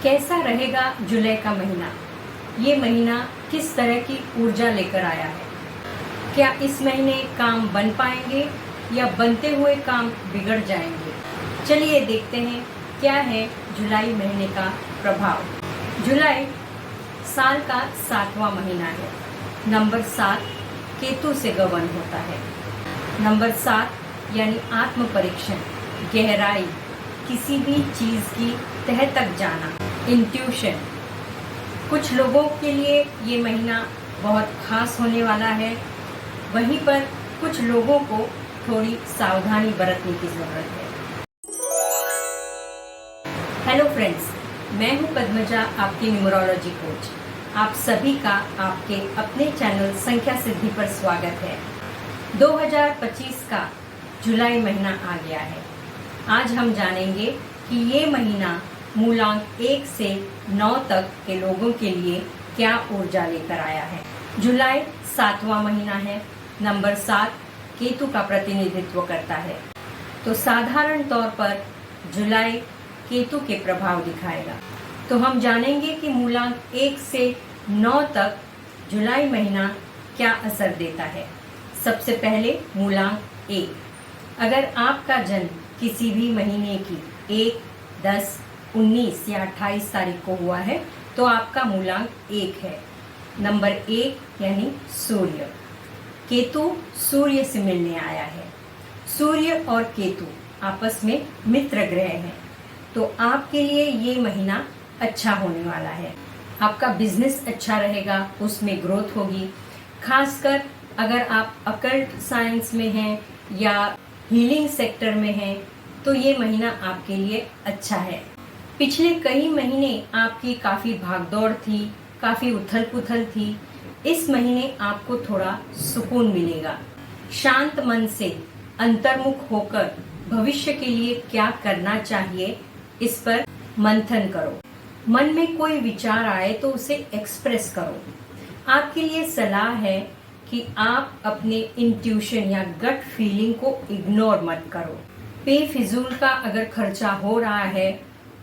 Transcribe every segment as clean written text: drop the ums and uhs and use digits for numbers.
कैसा रहेगा जुलाई का महीना? ये महीना किस तरह की ऊर्जा लेकर आया है? क्या इस महीने काम बन पाएंगे या बनते हुए काम बिगड़ जाएंगे? चलिए देखते हैं क्या है जुलाई महीने का प्रभाव। जुलाई साल का 7वां महीना है। नंबर 7 केतु से गवर्न होता है। नंबर 7 यानी आत्म परीक्षण, गहराई, किसी भी चीज की तह तक जाना, इंट्यूशन। कुछ लोगों के लिए ये महीना बहुत खास होने वाला है, वहीं पर कुछ लोगों को थोड़ी सावधानी बरतने की जरूरत है। हेलो फ्रेंड्स, मैं हूं पद्मजा, आपकी न्यूमरोलॉजी कोच। आप सभी का आपके अपने चैनल संख्या सिद्धि पर स्वागत है। 2025 का जुलाई महीना आ गया है। आज हम जानेंगे कि ये महीना मूलांक 1 से 9 तक के लोगों के लिए क्या ऊर्जा लेकर आया है। जुलाई 7वां महीना है। नंबर 7 केतु का प्रतिनिधित्व करता है, तो साधारण तौर पर जुलाई केतु के प्रभाव दिखाएगा। तो हम जानेंगे कि मूलांक 1 से 9 तक जुलाई महीना क्या असर देता है। सबसे पहले मूलांक 1। अगर आपका जन्म किसी भी महीने की 1, 10, 19 या 28 तारीख को हुआ है तो आपका मूलांक 1 है। नंबर 1 यानी सूर्य। केतु सूर्य से मिलने आया है। सूर्य और केतु आपस में मित्र ग्रह हैं, तो आपके लिए ये महीना अच्छा होने वाला है। आपका बिजनेस अच्छा रहेगा, उसमें ग्रोथ होगी। खासकर अगर आप अकल्ट साइंस में हैं या हीलिंग सेक्टर में हैं तो ये महीना आपके लिए अच्छा है। पिछले कई महीने आपकी काफी भागदौड़ थी, काफी उथल पुथल थी। इस महीने आपको थोड़ा सुकून मिलेगा। शांत मन से अंतर्मुख होकर भविष्य के लिए क्या करना चाहिए इस पर मंथन करो। मन में कोई विचार आए तो उसे एक्सप्रेस करो। आपके लिए सलाह है कि आप अपने इंट्यूशन या गट फीलिंग को इग्नोर मत करो। बेफिजूल का अगर खर्चा हो रहा है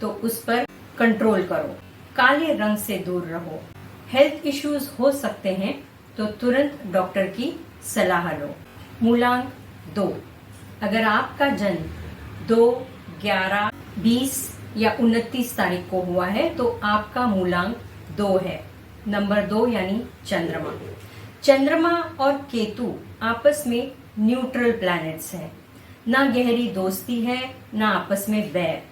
तो उस पर कंट्रोल करो। काले रंग से दूर रहो। हेल्थ इश्यूज हो सकते हैं तो तुरंत डॉक्टर की सलाह लो। मूलांक 2। अगर आपका जन्म 2, 11, 20 या 29 तारीख को हुआ है तो आपका मूलांक 2 है। नंबर 2 यानी चंद्रमा। चंद्रमा और केतु आपस में न्यूट्रल प्लैनेट्स हैं। ना गहरी दोस्ती है, ना आपस में बैर।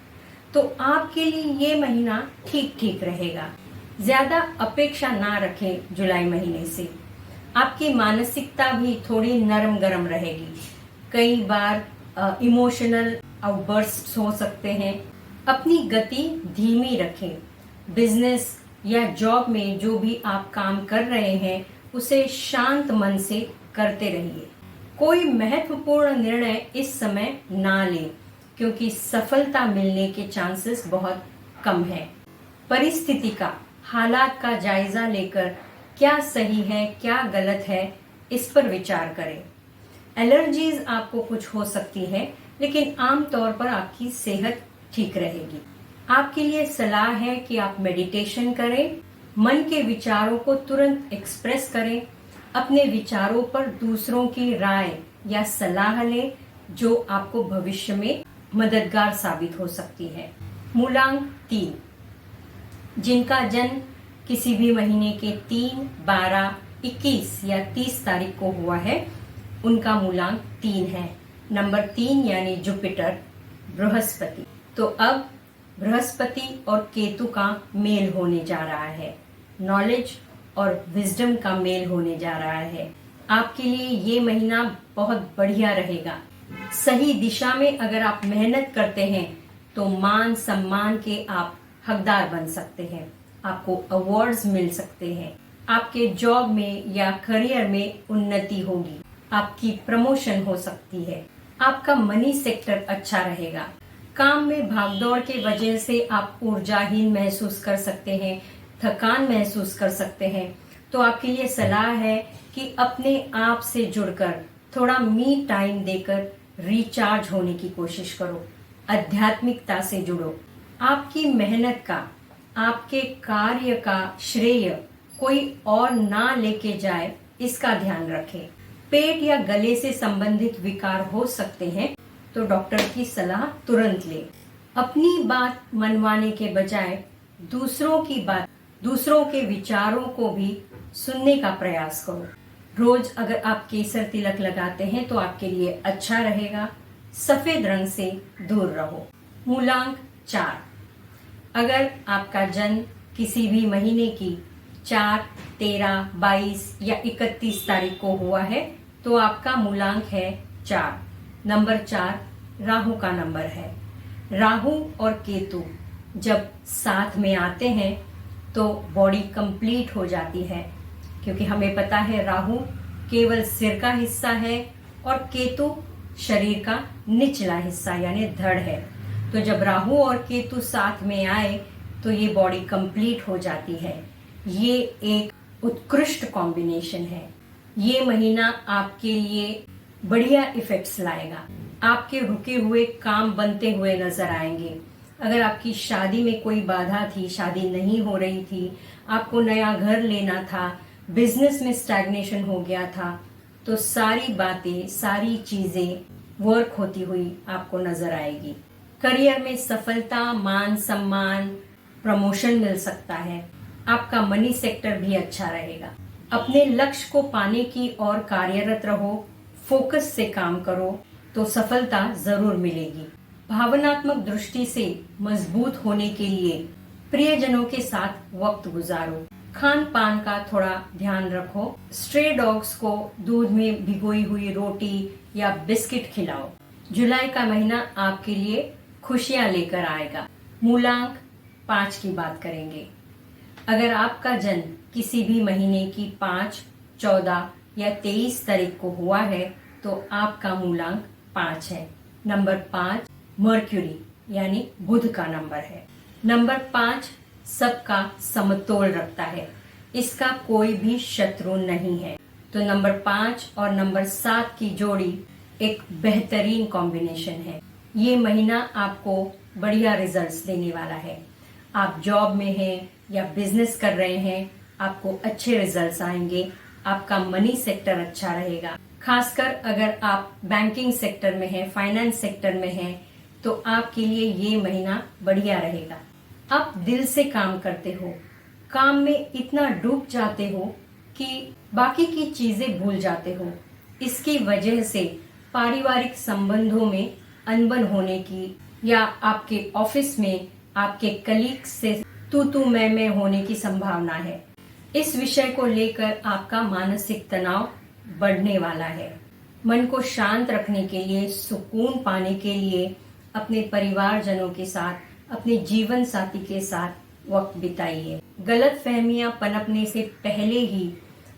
तो आपके लिए ये महीना ठीक ठीक रहेगा। ज्यादा अपेक्षा ना रखें जुलाई महीने से। आपकी मानसिकता भी थोड़ी नरम गरम रहेगी। कई बार इमोशनल आउटबर्स्ट हो सकते हैं। अपनी गति धीमी रखें। बिजनेस या जॉब में जो भी आप काम कर रहे हैं उसे शांत मन से करते रहिए। कोई महत्वपूर्ण निर्णय इस समय ना लें, क्योंकि सफलता मिलने के चांसेस बहुत कम है। परिस्थिति का, हालात का जायजा लेकर क्या सही है क्या गलत है इस पर विचार करें। एलर्जीज आपको कुछ हो सकती है, लेकिन आमतौर पर आपकी सेहत ठीक रहेगी। आपके लिए सलाह है कि आप मेडिटेशन करें, मन के विचारों को तुरंत एक्सप्रेस करें, अपने विचारों पर दूसरों की राय या सलाह लें जो आपको भविष्य में मददगार साबित हो सकती है। मूलांक 3। जिनका जन्म किसी भी महीने के 3, 12, 21 या 30 तारीख को हुआ है उनका मूलांक 3 है। नंबर 3 यानी जुपिटर, बृहस्पति। तो अब बृहस्पति और केतु का मेल होने जा रहा है। नॉलेज और विजडम का मेल होने जा रहा है। आपके लिए ये महीना बहुत बढ़िया रहेगा। सही दिशा में अगर आप मेहनत करते हैं तो मान सम्मान के आप हकदार बन सकते हैं। आपको अवार्ड्स मिल सकते हैं। आपके जॉब में या करियर में उन्नति होगी। आपकी प्रमोशन हो सकती है। आपका मनी सेक्टर अच्छा रहेगा। काम में भागदौड़ के वजह से आप ऊर्जाहीन महसूस कर सकते हैं, थकान महसूस कर सकते हैं। तो आपके लिए सलाह है कि अपने आप से जुड़कर थोड़ा मी टाइम देकर रिचार्ज होने की कोशिश करो। आध्यात्मिकता से जुड़ो। आपकी मेहनत का आपके कार्य का श्रेय कोई और ना लेके जाए, इसका ध्यान रखें। पेट या गले से संबंधित विकार हो सकते हैं तो डॉक्टर की सलाह तुरंत लें। अपनी बात मनवाने के बजाय दूसरों की बात, दूसरों के विचारों को भी सुनने का प्रयास करो। रोज अगर आप केसर तिलक लगाते हैं तो आपके लिए अच्छा रहेगा। सफेद रंग से दूर रहो। मूलांक 4। अगर आपका जन्म किसी भी महीने की 4, 13, 22 या 31 तारीख को हुआ है तो आपका मूलांक है 4। नंबर 4 राहु का नंबर है। राहु और केतु जब साथ में आते हैं तो बॉडी कंप्लीट हो जाती है, क्योंकि हमें पता है राहु केवल सिर का हिस्सा है और केतु शरीर का निचला हिस्सा यानी धड़ है। तो जब राहु और केतु साथ में आए तो ये बॉडी कंप्लीट हो जाती है। ये एक उत्कृष्ट कॉम्बिनेशन है। ये महीना आपके लिए बढ़िया इफेक्ट्स लाएगा। आपके रुके हुए काम बनते हुए नजर आएंगे। अगर आपकी शादी में कोई बाधा थी, शादी नहीं हो रही थी, आपको नया घर लेना था, बिजनेस में स्टैग्नेशन हो गया था, तो सारी बातें, सारी चीजें वर्क होती हुई आपको नजर आएगी। करियर में सफलता, मान सम्मान, प्रमोशन मिल सकता है। आपका मनी सेक्टर भी अच्छा रहेगा। अपने लक्ष्य को पाने की ओर कार्यरत रहो। फोकस से काम करो तो सफलता जरूर मिलेगी। भावनात्मक दृष्टि से मजबूत होने के लिए प्रियजनों के साथ वक्त गुजारो। खान पान का थोड़ा ध्यान रखो। स्ट्रे डॉग्स को दूध में भिगोई हुई रोटी या बिस्किट खिलाओ। जुलाई का महीना आपके लिए खुशियां लेकर आएगा। मूलांक 5 की बात करेंगे। अगर आपका जन्म किसी भी महीने की 5, 14 या 23 तारीख को हुआ है तो आपका मूलांक 5 है। नंबर 5 मर्क्यूरी यानी बुध का नंबर है। नंबर 5 सबका समतोल रखता है। इसका कोई भी शत्रु नहीं है। तो नंबर 5 और नंबर 7 की जोड़ी एक बेहतरीन कॉम्बिनेशन है। ये महीना आपको बढ़िया रिजल्ट्स देने वाला है। आप जॉब में हैं या बिजनेस कर रहे हैं, आपको अच्छे रिजल्ट्स आएंगे। आपका मनी सेक्टर अच्छा रहेगा। खासकर अगर आप बैंकिंग सेक्टर में हैं, फाइनेंस सेक्टर में हैं, तो आपके लिए ये महीना बढ़िया रहेगा। आप दिल से काम करते हो, काम में इतना डूब जाते हो कि बाकी की चीजें भूल जाते हो। इसकी वजह से पारिवारिक संबंधों में अनबन होने की या आपके ऑफिस में आपके कलीग से तू मैं होने की संभावना है। इस विषय को लेकर आपका मानसिक तनाव बढ़ने वाला है। मन को शांत रखने के लिए, सुकून पाने के लिए अपने परिवारजनों के साथ, अपने जीवन साथी के साथ वक्त बिताइए। गलत फहमियां पनपने से पहले ही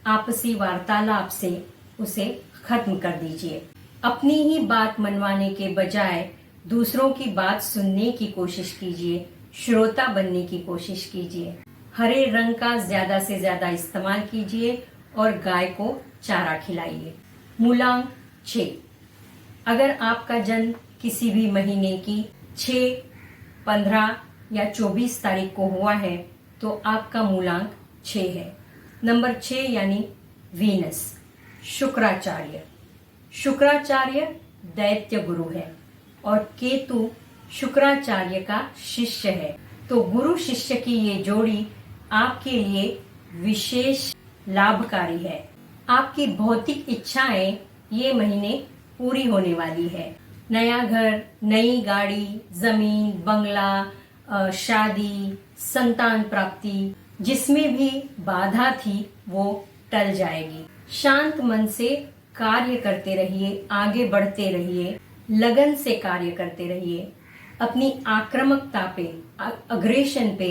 आपसी वार्तालाप से उसे खत्म कर दीजिए। अपनी ही बात मनवाने के बजाय दूसरों की बात सुनने की कोशिश कीजिए। श्रोता बनने की कोशिश कीजिए। हरे रंग का ज्यादा से ज्यादा इस्तेमाल कीजिए और गाय को चारा खिलाइए। मूलांक 6। अगर आपका जन्म किसी भी महीने की 6, 15 या 24 तारीख को हुआ है तो आपका मूलांक 6 है। नंबर 6 यानी वीनस, शुक्राचार्य। शुक्राचार्य दैत्य गुरु है और केतु शुक्राचार्य का शिष्य है। तो गुरु शिष्य की ये जोड़ी आपके लिए विशेष लाभकारी है। आपकी भौतिक इच्छाएं ये महीने पूरी होने वाली है। नया घर, नई गाड़ी, जमीन, बंगला, शादी, संतान प्राप्ति, जिसमें भी बाधा थी वो टल जाएगी। शांत मन से कार्य करते रहिए, आगे बढ़ते रहिए, लगन से कार्य करते रहिए। अपनी आक्रामकता पे, अग्रेशन पे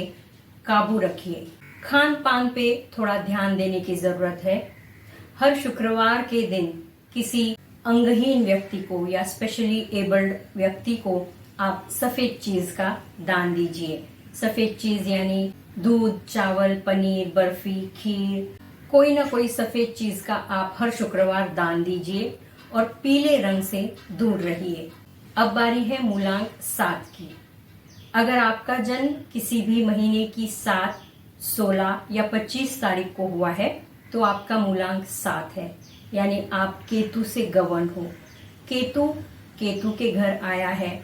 काबू रखिए। खान पान पे थोड़ा ध्यान देने की जरूरत है। हर शुक्रवार के दिन किसी अंगहीन व्यक्ति को या स्पेशली एबल्ड व्यक्ति को आप सफेद चीज का दान दीजिए। सफेद चीज यानी दूध, चावल, पनीर, बर्फी, खीर, कोई ना कोई सफेद चीज का आप हर शुक्रवार दान दीजिए और पीले रंग से दूर रहिए। अब बारी है मूलांक 7 की। अगर आपका जन्म किसी भी महीने की 7, 16 या 25 तारीख को हुआ है तो आपका मूलांक 7 है, यानी आप केतु से गवर्न हो। केतु के घर आया है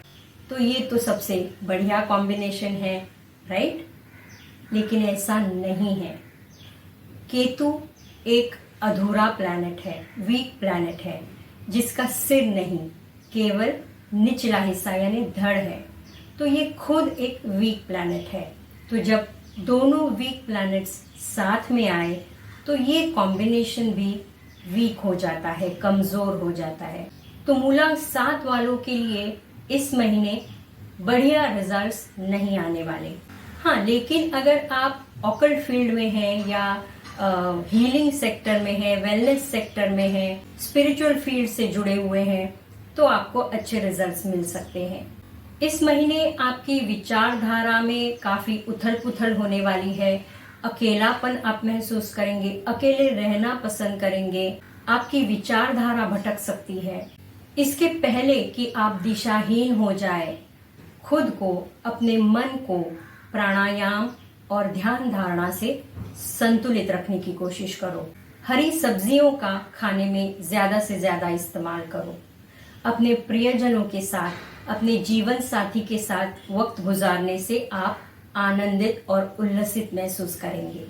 तो ये तो सबसे बढ़िया कॉम्बिनेशन है, राइट? लेकिन ऐसा नहीं है। केतु एक अधूरा प्लैनेट है, वीक प्लैनेट है, जिसका सिर नहीं, केवल निचला हिस्सा यानी धड़ है। तो ये खुद एक वीक प्लैनेट है। तो जब दोनों वीक प्लैनेट्स साथ में आए तो ये कॉम्बिनेशन भी वीक हो जाता है, कमजोर हो जाता है। तो मूलांक 7 वालों के लिए इस महीने बढ़िया रिजल्ट्स नहीं आने वाले। हाँ, लेकिन अगर आप ऑकल्ट फील्ड में हैं या हीलिंग सेक्टर में है, वेलनेस सेक्टर में है, स्पिरिचुअल फील्ड से जुड़े हुए हैं तो आपको अच्छे रिजल्ट्स मिल सकते हैं। इस महीने आपकी विचारधारा में काफी उथल पुथल होने वाली है। अकेलापन आप महसूस करेंगे, अकेले रहना पसंद करेंगे, आपकी विचारधारा भटक सकती है। इसके पहले कि आप दिशाहीन हो जाए, खुद को, अपने मन को प्राणायाम और ध्यान धारणा से संतुलित रखने की कोशिश करो। हरी सब्जियों का खाने में ज्यादा से ज्यादा इस्तेमाल करो। अपने प्रियजनों के साथ, अपने जीवन साथी के साथ वक्त गुजारने से आप आनंदित और उल्लसित महसूस करेंगे।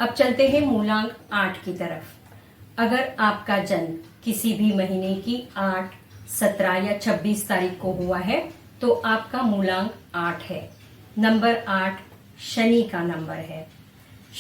अब चलते हैं मूलांक 8 की तरफ। अगर आपका जन्म किसी भी महीने की 8, 17 या 26 तारीख को हुआ है तो आपका मूलांक 8 है। नंबर 8 शनि का नंबर है।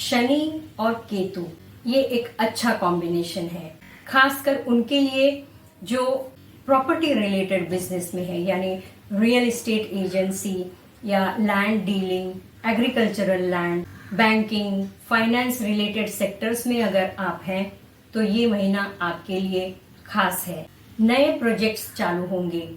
शनि और केतु ये एक अच्छा कॉम्बिनेशन है, खासकर उनके लिए जो प्रॉपर्टी रिलेटेड बिजनेस में है, यानी रियल एस्टेट एजेंसी या land dealing, agricultural land, banking, finance related sectors में अगर आप हैं तो ये महीना आपके लिए खास है। नए प्रोजेक्ट्स चालू होंगे,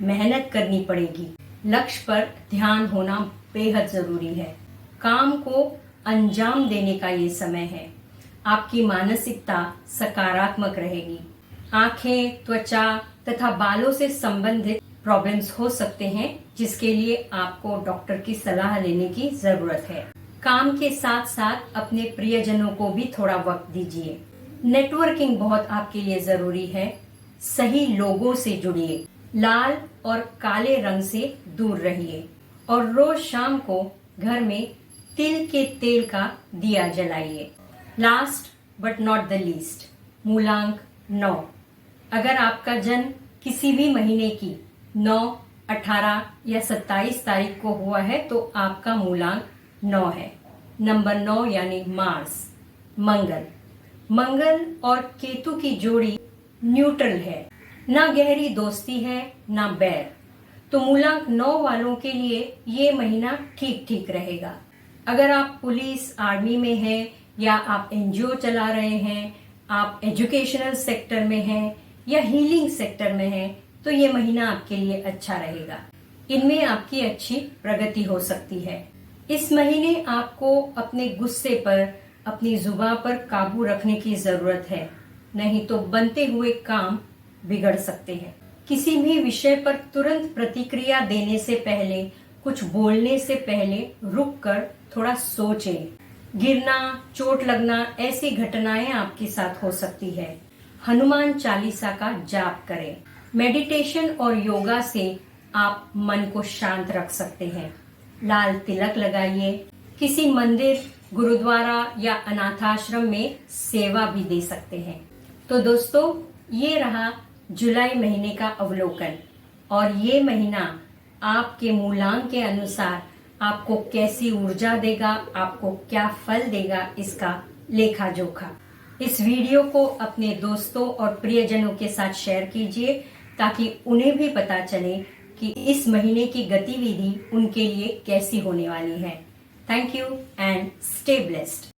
मेहनत करनी पड़ेगी, लक्ष्य पर ध्यान होना बेहद जरूरी है। काम को अंजाम देने का ये समय है। आपकी मानसिकता सकारात्मक रहेगी। आंखें, त्वचा तथा बालों से संबंधित प्रॉब्लम्स हो सकते हैं, जिसके लिए आपको डॉक्टर की सलाह लेने की जरूरत है। काम के साथ साथ अपने प्रियजनों को भी थोड़ा वक्त दीजिए। नेटवर्किंग बहुत आपके लिए जरूरी है। सही लोगों से जुड़िए, लाल और काले रंग से दूर रहिए और रोज शाम को घर में तिल के तेल का दिया जलाइए। Last but not the least, मूलांक 9। अगर आपका जन्म किसी भी महीने की 9, 18 या 27 तारीख को हुआ है तो आपका मूलांक 9 है। नंबर 9 यानी मार्स, मंगल और केतु की जोड़ी न्यूट्रल है, ना गहरी दोस्ती है ना बैर। तो मूलांक 9 वालों के लिए ये महीना ठीक ठीक रहेगा। अगर आप पुलिस, आर्मी में हैं या आप एनजीओ चला रहे हैं, आप एजुकेशनल सेक्टर में हैं या हीलिंग सेक्टर में हैं तो ये महीना आपके लिए अच्छा रहेगा। इनमें आपकी अच्छी प्रगति हो सकती है। इस महीने आपको अपने गुस्से पर, अपनी जुबान पर काबू रखने की जरूरत है, नहीं तो बनते हुए काम बिगड़ सकते हैं। किसी भी विषय पर तुरंत प्रतिक्रिया देने से पहले, कुछ बोलने से पहले रुककर थोड़ा सोचें। गिरना, चोट लगना ऐसी घटनाएं आपके साथ हो सकती है। हनुमान चालीसा का जाप करें। मेडिटेशन और योगा से आप मन को शांत रख सकते हैं। लाल तिलक लगाइए। किसी मंदिर, गुरुद्वारा या अनाथाश्रम में सेवा भी दे सकते हैं। तो दोस्तों, ये रहा जुलाई महीने का अवलोकन और ये महीना आपके मूलांक के अनुसार आपको कैसी ऊर्जा देगा, आपको क्या फल देगा, इसका लेखा जोखा। इस वीडियो को अपने दोस्तों और प्रियजनों के साथ शेयर कीजिए ताकि उन्हें भी पता चले कि इस महीने की गतिविधि उनके लिए कैसी होने वाली है। Thank you and stay blessed.